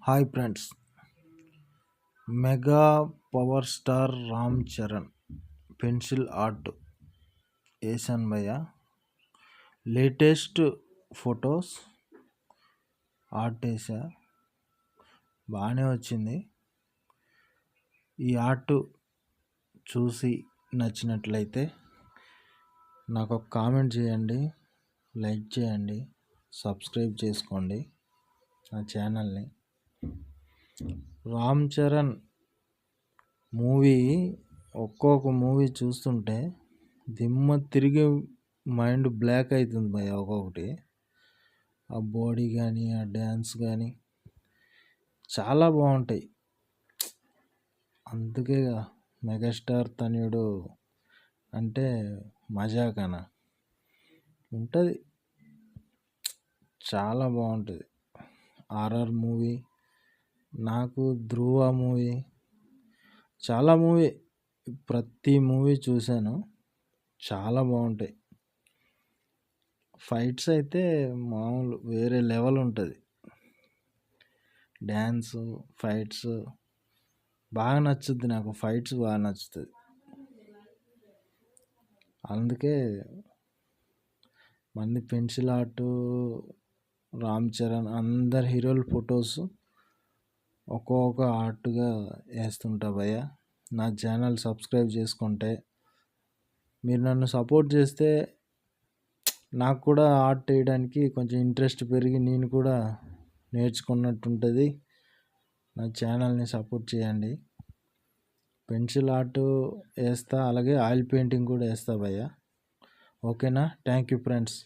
Hi friends, mega power star Ram Charan pencil art వేసాను భయ్య. Latest photos art వేసా, బాగానే వచ్చింది. ఈ ఆర్ట్ చూసి నచ్చినట్లయితే నాకు ఒక కామెంట్ చేయండి, లైక్ చేయండి, సబ్స్క్రైబ్ చేసుకోండి నా ఛానల్ని. రామ్ చరణ్ మూవీ ఒక్కొక్క మూవీ చూస్తుంటే దిమ్మ తిరిగి మైండ్ బ్లాక్ అవుతుంది భయ. ఒక్కొక్కటి ఆ బాడీ కానీ ఆ డ్యాన్స్ కానీ చాలా బాగుంటాయి. అందుకే మెగాస్టార్ తనయుడు అంటే మజాకన ఉంటుంది, చాలా బాగుంటుంది. ఆర్ఆర్ మూవీ, నాకు ధ్రువ మూవీ, చాలా ప్రతి మూవీ చూశాను, చాలా బాగుంటాయి. ఫైట్స్ అయితే మామూలు వేరే లెవెల్ ఉంటుంది. డ్యాన్స్ ఫైట్స్ బాగా నచ్చుద్ది నాకు, ఫైట్స్ బాగా నచ్చుతుంది. అందుకే మళ్ళీ పెన్సిల్ ఆర్ట్, రామ్ చరణ్ అందరు హీరోల ఫొటోస్ ఒక్కొక్క ఆర్ట్గా వేస్తుంటా భయ్య. నా ఛానల్ సబ్స్క్రైబ్ చేసుకుంటే మీరు నన్ను సపోర్ట్ చేస్తే నాకు కూడా ఆర్ట్ వేయడానికి కొంచెం ఇంట్రెస్ట్ పెరిగి నేను కూడా నేర్చుకున్నట్టు ఉంటుంది. నా ఛానల్ని సపోర్ట్ చేయండి. పెన్సిల్ ఆర్ట్ వేస్తా, అలాగే ఆయిల్ పెయింటింగ్ కూడా వేస్తా భయ్య. ఓకేనా? Thank you friends.